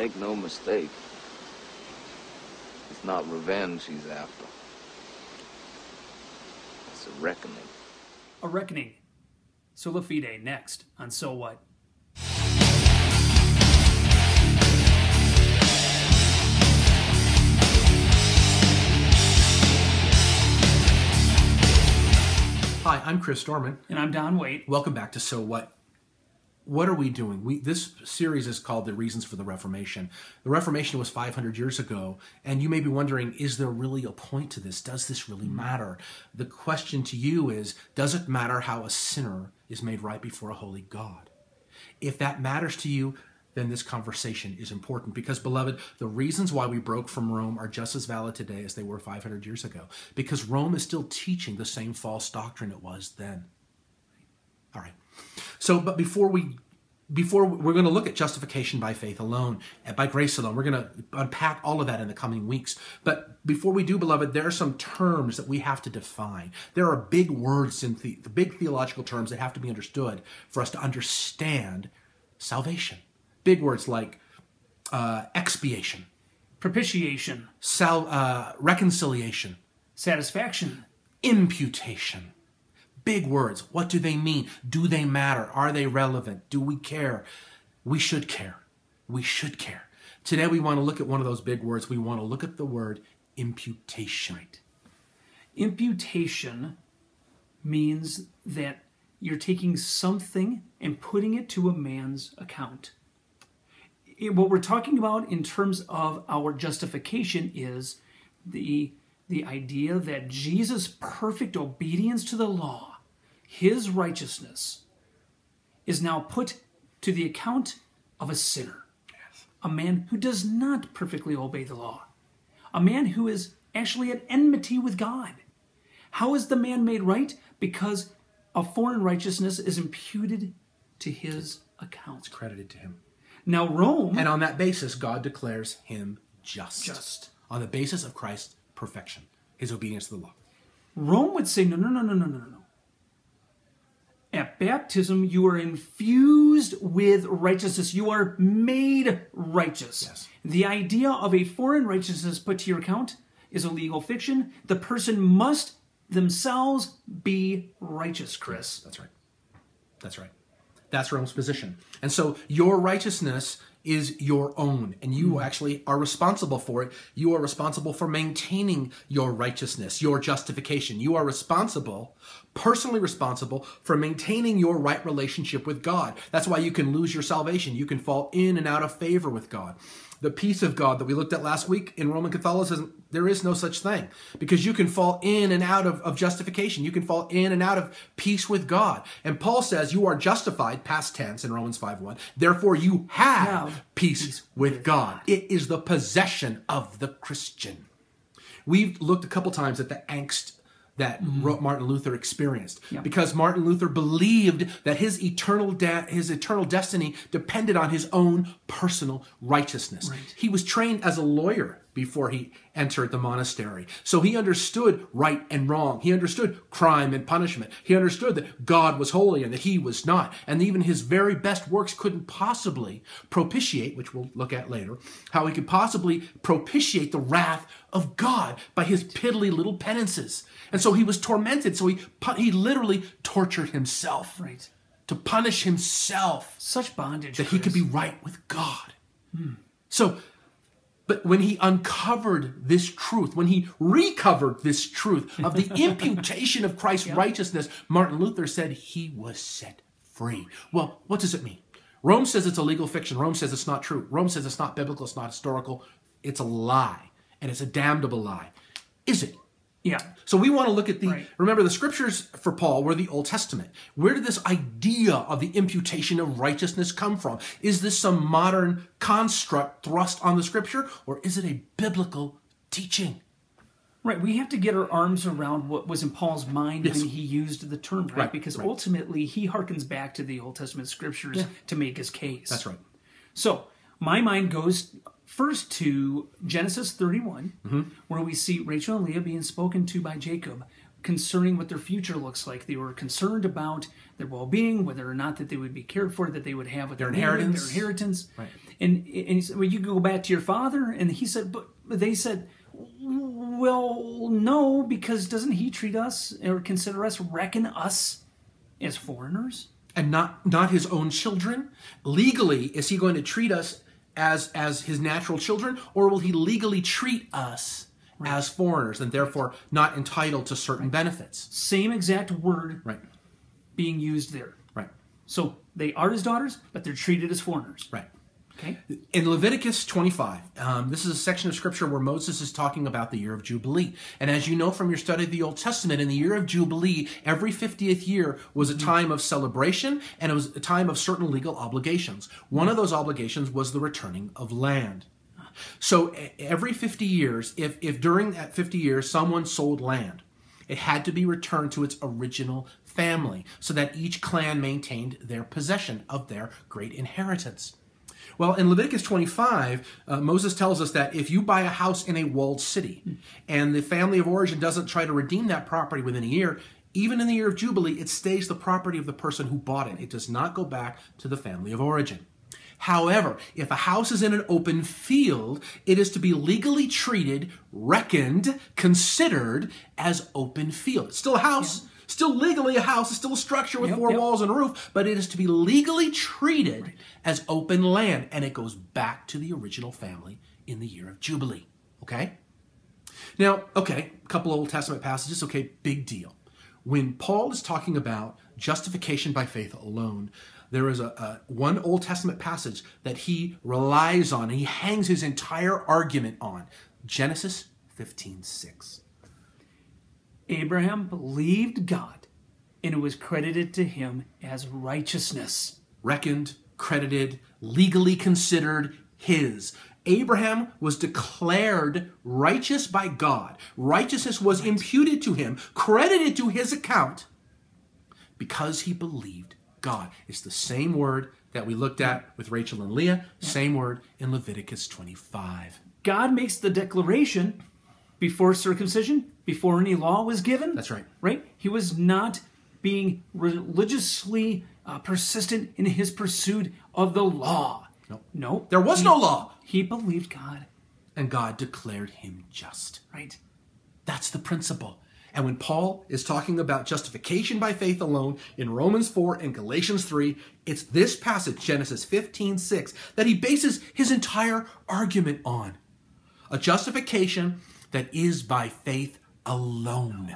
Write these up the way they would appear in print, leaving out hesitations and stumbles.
Make no mistake. It's not revenge he's after. It's a reckoning. A reckoning. Sola Fide next on So What? Hi, I'm Chris Dorman. And I'm Don Waite. Welcome back to So What? What are we doing? This series is called The Reasons for the Reformation. The Reformation was 500 years ago, and you may be wondering, is there really a point to this? Does this really matter? The question to you is, does it matter how a sinner is made right before a holy God? If that matters to you, then this conversation is important because, beloved, the reasons why we broke from Rome are just as valid today as they were 500 years ago, because Rome is still teaching the same false doctrine it was then. All right. So, but before we're going to look at justification by faith alone and by grace alone. We're going to unpack all of that in the coming weeks. But before we do, beloved, there are some terms that we have to define. There are big words in the big theological terms that have to be understood for us to understand salvation. Big words like expiation, Propitiation. reconciliation, Satisfaction. imputation. Big words. What do they mean? Do they matter? Are they relevant? Do we care? We should care. We should care. Today we want to look at one of those big words. We want to look at the word imputation. Imputation means that you're taking something and putting it to a man's account. What we're talking about in terms of our justification is the idea that Jesus' perfect obedience to the law, his righteousness, is now put to the account of a sinner. Yes. A man who does not perfectly obey the law. A man who is actually at enmity with God. How is the man made right? Because a foreign righteousness is imputed to his account. It's credited to him. Now Rome... And on that basis, God declares him just. On the basis of Christ's perfection, his obedience to the law. Rome would say, no. At baptism, you are infused with righteousness. You are made righteous. Yes. The idea of a foreign righteousness put to your account is a legal fiction. The person must themselves be righteous, Chris. That's right. That's right. That's Rome's position. And so your righteousness is your own, and you actually are responsible for it. You are responsible for maintaining your righteousness, your justification. You are responsible, personally responsible, for maintaining your right relationship with God. That's why you can lose your salvation. You can fall in and out of favor with God. The peace of God that we looked at last week in Roman Catholicism, there is no such thing, because you can fall in and out of justification. You can fall in and out of peace with God. And Paul says you are justified, past tense in Romans 5:1. Therefore you have peace with God. It is the possession of the Christian. We've looked a couple times at the angst that Martin Luther experienced, because Martin Luther believed that his eternal destiny depended on his own personal righteousness. Right. He was trained as a lawyer before he entered the monastery. So he understood right and wrong. He understood crime and punishment. He understood that God was holy and that he was not. And even his very best works couldn't possibly propitiate, which we'll look at later, how he could possibly propitiate the wrath of God by his piddly little penances. And so he was tormented. So he literally tortured himself to punish himself. Such bondage, that he could be right with God. But when he uncovered this truth, when he recovered this truth of the imputation of Christ's righteousness, Martin Luther said he was set free. Well, what does it mean? Rome says it's a legal fiction. Rome says it's not true. Rome says it's not biblical, it's not historical. It's a lie, and it's a damnable lie. Is it? Yeah. So we want to look at remember the scriptures for Paul were the Old Testament. Where did this idea of the imputation of righteousness come from? Is this some modern construct thrust on the scripture, or is it a biblical teaching? Right. We have to get our arms around what was in Paul's mind when he used the term, right? Because ultimately he harkens back to the Old Testament scriptures to make his case. That's right. So my mind goes first to Genesis 31, where we see Rachel and Leah being spoken to by Jacob concerning what their future looks like. They were concerned about their well-being, whether or not that they would be cared for, that they would have their inheritance. Right. And he said, well, you go back to your father. And he said, but they said, well, no, because doesn't he treat us or consider us, reckon us as foreigners? And not his own children? Legally, is he going to treat us as his natural children, or will he legally treat us as foreigners and therefore not entitled to certain benefits? Same exact word being used there. Right. So they are his daughters, but they're treated as foreigners. Right. Okay. In Leviticus 25, this is a section of Scripture where Moses is talking about the year of Jubilee. And as you know from your study of the Old Testament, in the year of Jubilee, every 50th year was a time of celebration, and it was a time of certain legal obligations. One of those obligations was the returning of land. So every 50 years, if during that 50 years someone sold land, it had to be returned to its original family so that each clan maintained their possession of their great inheritance. Well, in Leviticus 25, Moses tells us that if you buy a house in a walled city and the family of origin doesn't try to redeem that property within a year, even in the year of Jubilee, it stays the property of the person who bought it. It does not go back to the family of origin. However, if a house is in an open field, it is to be legally treated, reckoned, considered as open field. It's still a house. Still legally a house, it's still a structure with four walls and a roof, but it is to be legally treated as open land, and it goes back to the original family in the year of Jubilee. Okay? Now, a couple of Old Testament passages, big deal. When Paul is talking about justification by faith alone, there is one Old Testament passage that he relies on, and he hangs his entire argument on. Genesis 15:6. Abraham believed God, and it was credited to him as righteousness. Reckoned, credited, legally considered his. Abraham was declared righteous by God. Righteousness was imputed to him, credited to his account, because he believed God. It's the same word that we looked at with Rachel and Leah, same word in Leviticus 25. God makes the declaration before circumcision, before any law was given. That's right. Right? He was not being religiously persistent in his pursuit of the law. No. There was no law. He believed God. And God declared him just. Right. That's the principle. And when Paul is talking about justification by faith alone in Romans 4 and Galatians 3, it's this passage, Genesis 15:6, that he bases his entire argument on. A justification that is by faith alone.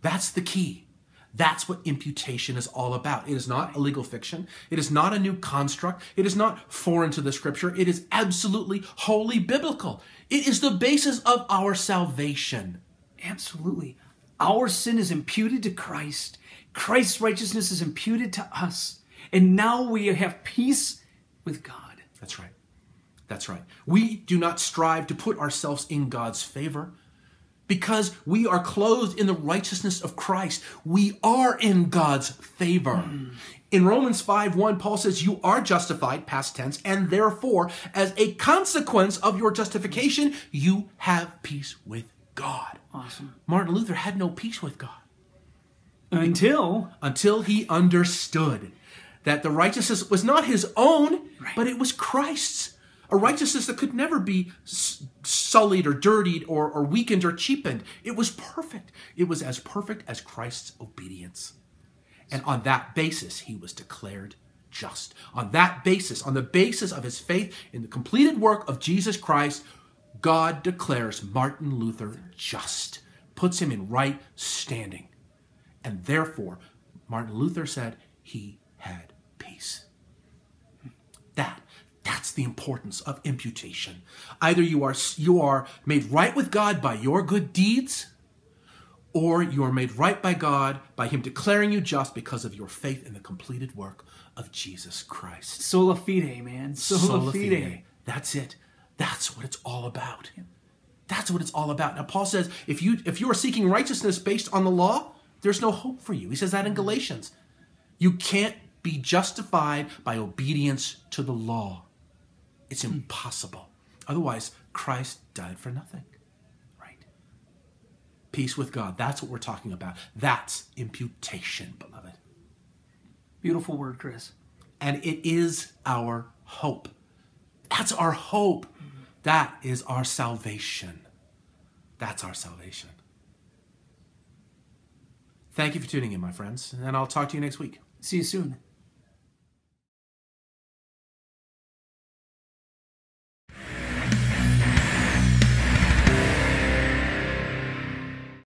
That's the key. That's what imputation is all about. It is not a legal fiction. It is not a new construct. It is not foreign to the Scripture. It is absolutely wholly biblical. It is the basis of our salvation. Absolutely. Our sin is imputed to Christ. Christ's righteousness is imputed to us. And now we have peace with God. That's right. That's right. We do not strive to put ourselves in God's favor because we are clothed in the righteousness of Christ. We are in God's favor. In Romans 5:1, Paul says, you are justified, past tense, and therefore, as a consequence of your justification, you have peace with God. Awesome. Martin Luther had no peace with God. Until he understood that the righteousness was not his own, but it was Christ's. A righteousness that could never be sullied or dirtied or weakened or cheapened. It was perfect. It was as perfect as Christ's obedience. And on that basis, he was declared just. On that basis, on the basis of his faith in the completed work of Jesus Christ, God declares Martin Luther just, puts him in right standing. And therefore, Martin Luther said he had peace. That's the importance of imputation. Either you are made right with God by your good deeds, or you are made right by God by him declaring you just because of your faith in the completed work of Jesus Christ. Sola Fide, man. Sola Fide. That's it. That's what it's all about. That's what it's all about. Now, Paul says, if you are seeking righteousness based on the law, there's no hope for you. He says that in Galatians. You can't be justified by obedience to the law. It's impossible. Otherwise, Christ died for nothing. Right? Peace with God. That's what we're talking about. That's imputation, beloved. Beautiful word, Chris. And it is our hope. That's our hope. That is our salvation. That's our salvation. Thank you for tuning in, my friends, and I'll talk to you next week. See you soon.